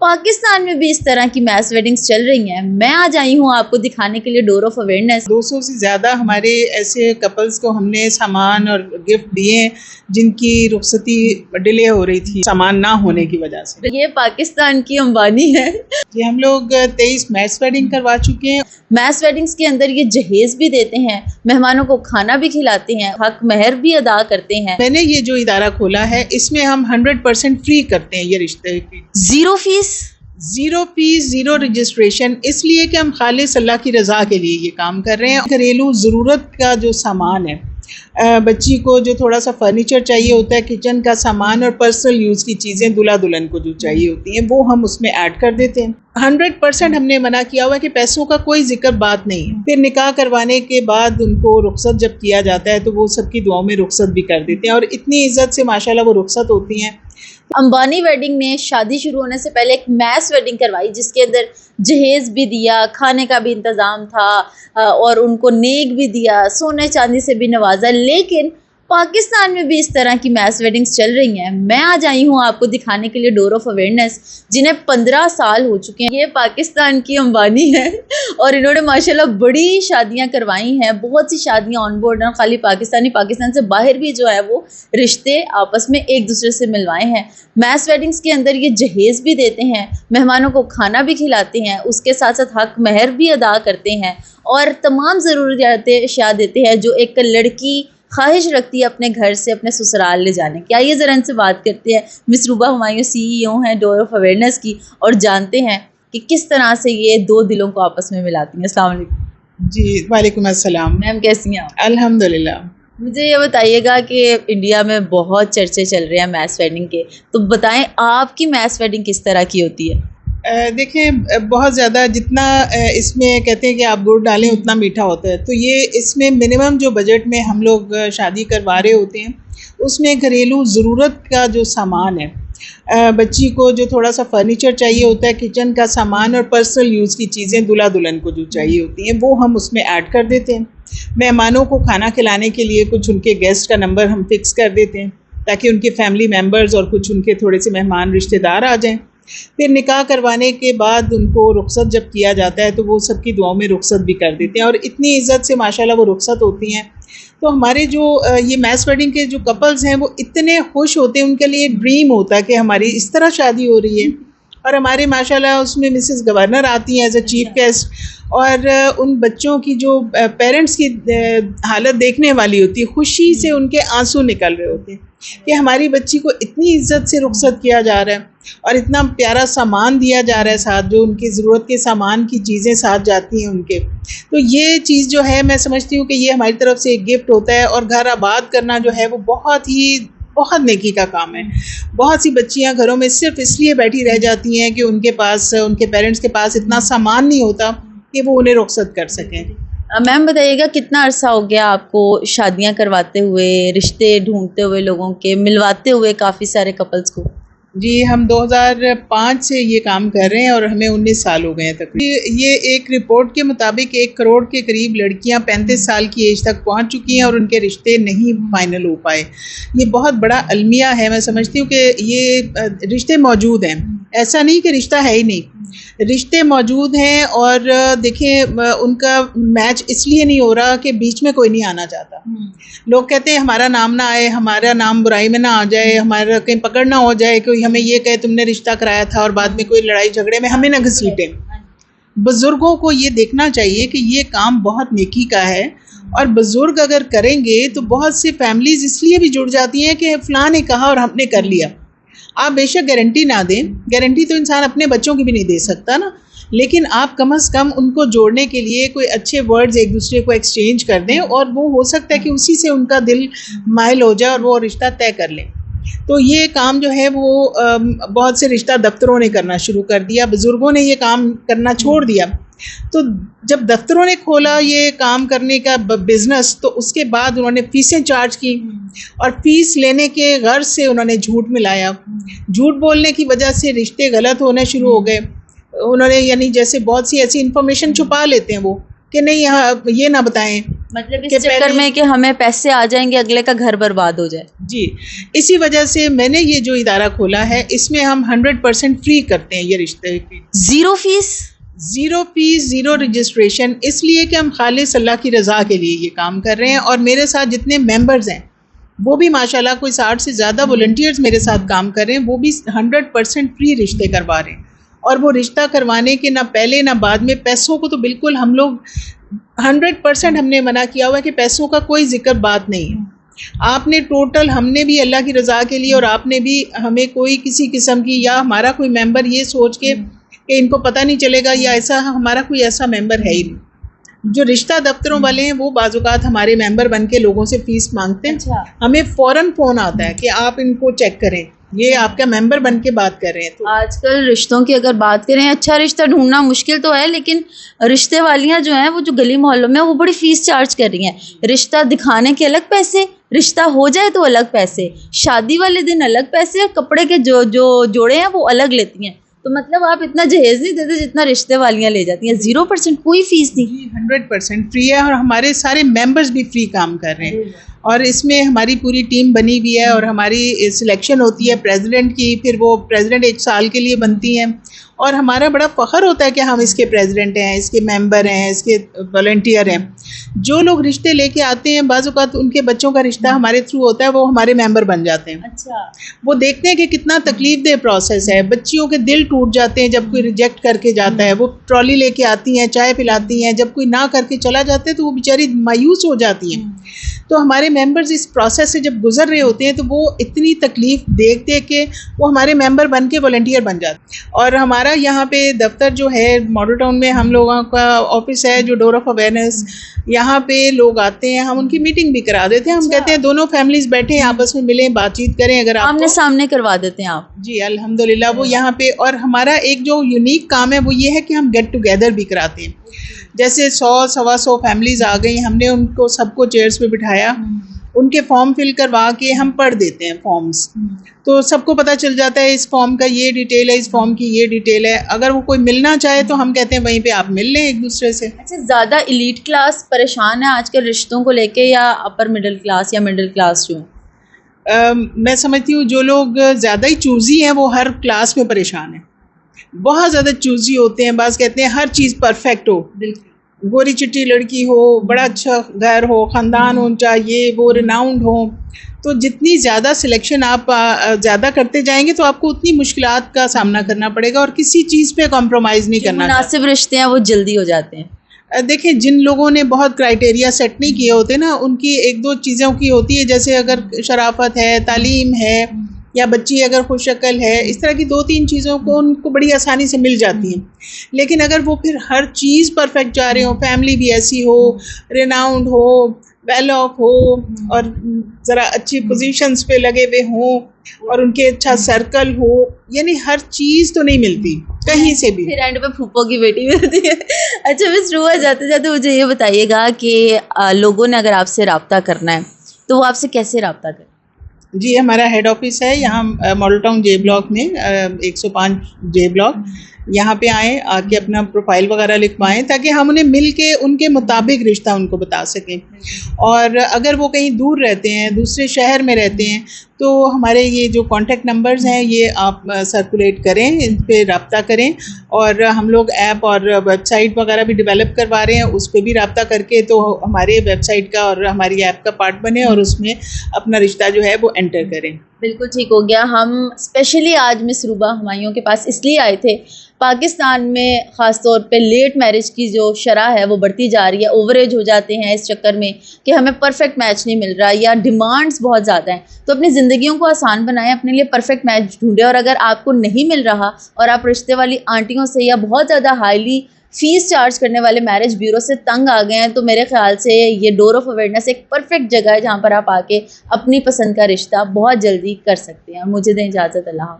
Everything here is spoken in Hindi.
पाकिस्तान में भी इस तरह की मैस वेडिंग्स चल रही हैं। मैं आज आई हूँ आपको दिखाने के लिए डोर ऑफ अवेयरनेस। 200 से ज़्यादा हमारे ऐसे कपल्स को हमने सामान और गिफ्ट दिए जिनकी रुखसती डिले हो रही थी सामान ना होने की वजह से। ये पाकिस्तान की अंबानी है। ये हम लोग 23 मैस वेडिंग करवा चुके हैं। मैस वेडिंग्स के अंदर ये जहेज भी देते हैं, मेहमानों को खाना भी खिलाते हैं, हक महर भी अदा करते हैं। मैंने ये जो इदारा खोला है इसमें हम 100% फ्री करते हैं ये रिश्ते की। जीरो फीस, जीरो रजिस्ट्रेशन, इसलिए कि हम खालिस अल्लाह की रज़ा के लिए ये काम कर रहे हैं। घरेलू ज़रूरत का जो सामान है, बच्ची को जो थोड़ा सा फर्नीचर चाहिए होता है, किचन का सामान और पर्सनल यूज़ की चीज़ें दूल्हा दुल्हन को जो चाहिए होती हैं वो हम उसमें ऐड कर देते हैं। 100% हमने मना किया हुआ है कि पैसों का कोई जिक्र बात नहीं है। फिर निकाह करवाने के बाद उनको रुखसत जब किया जाता है तो वो सबकी दुआओं में रुखसत भी कर देते हैं और इतनी इज्जत से माशाल्लाह वो रुखसत होती हैं। अंबानी वेडिंग ने शादी शुरू होने से पहले एक मैस वेडिंग करवाई जिसके अंदर जहेज भी दिया, खाने का भी इंतज़ाम था और उनको नेक भी दिया, सोने चांदी से भी नवाजा। लेकिन पाकिस्तान में भी इस तरह की मैस वेडिंग्स चल रही हैं। मैं आज आई हूँ आपको दिखाने के लिए डोर ऑफ अवेयरनेस, जिन्हें 15 साल हो चुके हैं। ये पाकिस्तान की अंबानी है और इन्होंने माशाल्लाह बड़ी शादियां करवाई हैं, बहुत सी शादियां ऑन बोर्ड हैं। खाली पाकिस्तान से बाहर भी जो है वो रिश्ते आपस में एक दूसरे से मिलवाए हैं। मैस वेडिंग्स के अंदर ये जहेज भी देते हैं, मेहमानों को खाना भी खिलाते हैं, उसके साथ साथ हक महर भी अदा करते हैं और तमाम ज़रूरियात अशिया देते हैं जो एक लड़की ख्वाहिश रखती है अपने घर से अपने ससुराल ले जाने की। आइए ज़रा इनसे बात करते हैं। मिस रूबा हुमायूं CEO हैं डोर ऑफ अवेयरनेस की और जानते हैं कि किस तरह से ये दो दिलों को आपस में मिलाती हैं। अस्सलाम वालेकुम। जी वालेकुम अस्सलाम। मैम कैसी हैं आप? अल्हम्दुलिल्लाह। मुझे ये बताइएगा कि इंडिया में बहुत चर्चे चल रहे हैं मैस वेडिंग के, तो बताएं आपकी मैस वेडिंग किस तरह की होती है? देखें, बहुत ज़्यादा जितना इसमें कहते हैं कि आप गुड़ डालें उतना मीठा होता है, तो ये इसमें मिनिमम जो बजट में हम लोग शादी करवा रहे होते हैं उसमें घरेलू ज़रूरत का जो सामान है, बच्ची को जो थोड़ा सा फर्नीचर चाहिए होता है, किचन का सामान और पर्सनल यूज़ की चीज़ें दूल्हा दुल्हन को जो चाहिए होती हैं वो हम उसमें ऐड कर देते हैं। मेहमानों को खाना खिलाने के लिए कुछ उनके गेस्ट का नंबर हम फिक्स कर देते हैं ताकि उनके फैमिली मेम्बर्स और कुछ उनके थोड़े से मेहमान रिश्तेदार आ जाएँ। फिर निकाह करवाने के बाद उनको रुखसत जब किया जाता है तो वो सबकी दुआओं में रुखसत भी कर देते हैं और इतनी इज्जत से माशाल्लाह वो रुखसत होती हैं। तो हमारे जो ये मैस वेडिंग के जो कपल्स हैं वो इतने खुश होते हैं, उनके लिए ड्रीम होता है कि हमारी इस तरह शादी हो रही है। और हमारे माशाल्लाह उसमें मिसेस गवर्नर आती हैं एज अ चीफ गेस्ट और उन बच्चों की जो पेरेंट्स की हालत देखने वाली होती है, खुशी से उनके आंसू निकल रहे होते हैं कि हमारी बच्ची को इतनी इज्जत से रुखसत किया जा रहा है और इतना प्यारा सामान दिया जा रहा है साथ, जो उनकी ज़रूरत के सामान की चीज़ें साथ जाती हैं उनके। तो ये चीज़ जो है मैं समझती हूँ कि ये हमारी तरफ से एक गिफ्ट होता है और घर आबाद करना जो है वो बहुत नेकी का काम है। बहुत सी बच्चियां घरों में सिर्फ इसलिए बैठी रह जाती हैं कि उनके पास उनके पेरेंट्स के पास इतना सामान नहीं होता कि वो उन्हें रुखसत कर सकें। मैम बताइएगा कितना अरसा हो गया आपको शादियां करवाते हुए, रिश्ते ढूंढते हुए, लोगों के मिलवाते हुए काफ़ी सारे कपल्स को? जी हम 2005 से ये काम कर रहे हैं और हमें 19 साल हो गए हैं तकरीबन। ये एक रिपोर्ट के मुताबिक 1 करोड़ के करीब लड़कियां 35 साल की एज तक पहुंच चुकी हैं और उनके रिश्ते नहीं फाइनल हो पाए। ये बहुत बड़ा अलमिया है। मैं समझती हूँ कि ये रिश्ते मौजूद हैं, ऐसा नहीं कि रिश्ता है ही नहीं, रिश्ते मौजूद हैं। और देखें उनका मैच इसलिए नहीं हो रहा कि बीच में कोई नहीं आना चाहता। लोग कहते हैं हमारा नाम ना आए, हमारा नाम बुराई में ना आ जाए, हमारा कहीं पकड़ ना हो जाए, कोई हमें ये कहे तुमने रिश्ता कराया था और बाद में कोई लड़ाई झगड़े में हमें ना घसीटे। बुज़ुर्गों को ये देखना चाहिए कि ये काम बहुत नेकी का है और बुज़ुर्ग अगर करेंगे तो बहुत सी फैमिलीज़ इसलिए भी जुड़ जाती हैं कि फ़लाँ ने कहा और हमने कर लिया। आप बेशक गारंटी ना दें, गारंटी तो इंसान अपने बच्चों की भी नहीं दे सकता ना, लेकिन आप कम से कम उनको जोड़ने के लिए कोई अच्छे वर्ड्स एक दूसरे को एक्सचेंज कर दें और वो हो सकता है कि उसी से उनका दिल माइल हो जाए और वो रिश्ता तय कर लें। तो ये काम जो है वो बहुत से रिश्ता दफ्तरों ने करना शुरू कर दिया, बुज़ुर्गों ने ये काम करना छोड़ दिया। तो जब दफ्तरों ने खोला ये काम करने का बिज़नेस तो उसके बाद उन्होंने फ़ीसें चार्ज की और फ़ीस लेने के गर्ज से उन्होंने झूठ मिलाया। झूठ बोलने की वजह से रिश्ते गलत होने शुरू हो गए। उन्होंने यानी जैसे बहुत सी ऐसी इन्फॉर्मेशन छुपा लेते हैं वो कि नहीं यहाँ ये ना बताएं, मतलब इस चक्कर में कि हमें पैसे आ जाएंगे, अगले का घर बर्बाद हो जाए। जी, इसी वजह से मैंने ये जो इदारा खोला है, इसमें हम 100% फ्री करते हैं ये रिश्ते की। जीरो फीस, जीरो रजिस्ट्रेशन, इसलिए कि हम खालिस अल्लाह की रज़ा के लिए ये काम कर रहे हैं। और मेरे साथ जितने मेंबर्स हैं वो भी माशाल्लाह कोई 60 से ज़्यादा वॉलंटियर्स मेरे साथ काम कर रहे हैं, वो भी 100% फ्री रिश्ते करवा रहे हैं। और वो रिश्ता करवाने के ना पहले ना बाद में पैसों को तो बिल्कुल हम लोग 100% हमने मना किया हुआ है कि पैसों का कोई जिक्र बात नहीं है। आपने टोटल, हमने भी अल्लाह की रज़ा के लिए और आपने भी हमें कोई किसी किस्म की, या हमारा कोई मेंबर ये सोच के कि इनको पता नहीं चलेगा, या ऐसा हमारा कोई ऐसा मेंबर है ही नहीं। जो रिश्ता दफ्तरों वाले हैं वो बाज़-औक़ात हमारे मेंबर बन के लोगों से फ़ीस मांगते हैं। अच्छा। हमें फ़ौरन फ़ोन आता है कि आप इनको चेक करें, ये आपका मेंबर बन के बात कर रहे हैं। तो आजकल रिश्तों की अगर बात करें, अच्छा रिश्ता ढूंढना मुश्किल तो है, लेकिन रिश्ते वालियां जो हैं वो जो गली मोहल्लों में, वो बड़ी फीस चार्ज कर रही हैं। रिश्ता दिखाने के अलग पैसे, रिश्ता हो जाए तो अलग पैसे, शादी वाले दिन अलग पैसे, और कपड़े के जो जोड़े हैं वो अलग लेती हैं। तो मतलब आप इतना जहेज नहीं देते जितना रिश्ते वालियां ले जाती हैं। 0% कोई फीस नहीं, 100% फ्री है। और हमारे सारे मेंबर्स भी फ्री काम कर रहे हैं। और इसमें हमारी पूरी टीम बनी हुई है और हमारी सिलेक्शन होती है प्रेसिडेंट की, फिर वो प्रेसिडेंट 1 साल के लिए बनती हैं। और हमारा बड़ा फ़ख्र होता है कि हम इसके प्रेसिडेंट हैं, इसके मेंबर हैं, इसके वॉलंटियर हैं। जो लोग रिश्ते लेके आते हैं, बाज़ औक़ात उनके बच्चों का रिश्ता हमारे थ्रू होता है, वो हमारे मेंबर बन जाते हैं। अच्छा। वो देखते हैं कि कितना तकलीफ़देह प्रोसेस है। बच्चियों के दिल टूट जाते हैं जब कोई रिजेक्ट करके जाता है। वो ट्रॉली लेके आती हैं, चाय पिलाती हैं, जब कोई ना करके चला जाता है तो वो बेचारी मायूस हो जाती हैं। तो हमारे मेंबर्स इस प्रोसेस से जब गुजर रहे होते हैं तो वो इतनी तकलीफ़ देख देख के वो हमारे मेंबर बन के वॉलंटियर बन जाते हैं। और हमारा यहाँ पे दफ्तर जो है मॉडल टाउन में, हम लोगों का ऑफिस है जो डोर ऑफ अवेयरनेस, यहाँ पे लोग आते हैं, हम उनकी मीटिंग भी करा देते हैं। हम कहते हैं दोनों फैमिलीज बैठें, आपस में मिलें, बातचीत करें। अगर आप आमने सामने करवा देते हैं आप? जी अल्हम्दुलिल्लाह। वो यहाँ पे, और हमारा एक जो यूनिक काम है वो ये है कि हम गेट टुगेदर भी कराते हैं। जैसे 100-125 फैमिलीज आ गई, हमने उनको सबको चेयर्स पे बिठाया, उनके फॉर्म फिल करवा के हम पढ़ देते हैं फॉर्म्स। तो सबको पता चल जाता है इस फॉर्म का ये डिटेल है, इस फॉर्म की ये डिटेल है। अगर वो कोई मिलना चाहे तो हम कहते हैं वहीं पे आप मिल लें एक दूसरे से। अच्छा, ज़्यादा एलीट क्लास परेशान है आजकल रिश्तों को लेके, या अपर मिडिल क्लास या मिडिल क्लास जो? मैं समझती हूँ जो लोग ज़्यादा ही चूज़ी हैं वो हर क्लास में परेशान हैं। बहुत ज़्यादा चूज़ी होते हैं। बस कहते हैं हर चीज़ परफेक्ट हो, गोरी चिट्टी लड़की हो, बड़ा अच्छा घर हो, ख़ानदान ऊंचा, ये वो रिनाउंड हो। तो जितनी ज़्यादा सिलेक्शन आप ज़्यादा करते जाएंगे तो आपको उतनी मुश्किलात का सामना करना पड़ेगा, और किसी चीज़ पे कॉम्प्रोमाइज़ नहीं करना। मुनासिब रिश्ते हैं वो जल्दी हो जाते हैं। देखें, जिन लोगों ने बहुत क्राइटेरिया सेट नहीं किए होते ना, उनकी 1-2 चीज़ों की होती है, जैसे अगर शराफत है, तालीम है, या बच्ची अगर खुशशक्ल है, इस तरह की 2-3 चीज़ों को उनको बड़ी आसानी से मिल जाती हैं। लेकिन अगर वो फिर हर चीज़ परफेक्ट जा रहे हो, फैमिली भी ऐसी हो, रिनाउंड हो, वेल ऑफ हो, और ज़रा अच्छी पोजीशंस पे लगे हुए हों, और उनके अच्छा सर्कल हो, यानी हर चीज़ तो नहीं मिलती कहीं से भी। फिर एंड पे फूफो की बेटी मिलती है। अच्छा मिस रुआ, जाते जाते मुझे ये बताइएगा कि लोगों ने अगर आपसे रब्ता करना है तो वो आपसे कैसे रब्ता करें? जी, हमारा हेड ऑफिस है यहाँ मॉडल टाउन जे ब्लॉक में, 105 जे ब्लॉक। यहाँ पे आएँ, आके अपना प्रोफाइल वगैरह लिखवाएं, ताकि हम उन्हें मिल के उनके मुताबिक रिश्ता उनको बता सकें। और अगर वो कहीं दूर रहते हैं, दूसरे शहर में रहते हैं, तो हमारे ये जो कॉन्टेक्ट नंबर्स हैं ये आप सर्कुलेट करें, इन पे रब्ता करें। और हम लोग ऐप और वेबसाइट वगैरह भी डेवलप करवा रहे हैं, उस पर भी रब्ता करके तो हमारे वेबसाइट का और हमारी ऐप का पार्ट बने और उसमें अपना रिश्ता जो है वो एंटर करें। बिल्कुल ठीक हो गया। हम स्पेशली आज मिस रूबा हुमायूं के पास इसलिए आए थे, पाकिस्तान में ख़ास तौर पे लेट मैरिज की जो शरह है वो बढ़ती जा रही है। ओवरेज हो जाते हैं इस चक्कर में कि हमें परफेक्ट मैच नहीं मिल रहा, या डिमांड्स बहुत ज़्यादा हैं। तो अपनी ज़िंदगियों को आसान बनाएं, अपने लिए परफेक्ट मैच ढूंढें। और अगर आपको नहीं मिल रहा और आप रिश्ते वाली आंटियों से या बहुत ज़्यादा हाईली फ़ीस चार्ज करने वाले मैरिज ब्यूरो से तंग आ गए हैं, तो मेरे ख्याल से ये डोर ऑफ अवेयरनेस एक परफेक्ट जगह है जहाँ पर आप आके अपनी पसंद का रिश्ता बहुत जल्दी कर सकते हैं। मुझे दें इजाज़त, अल्लाह।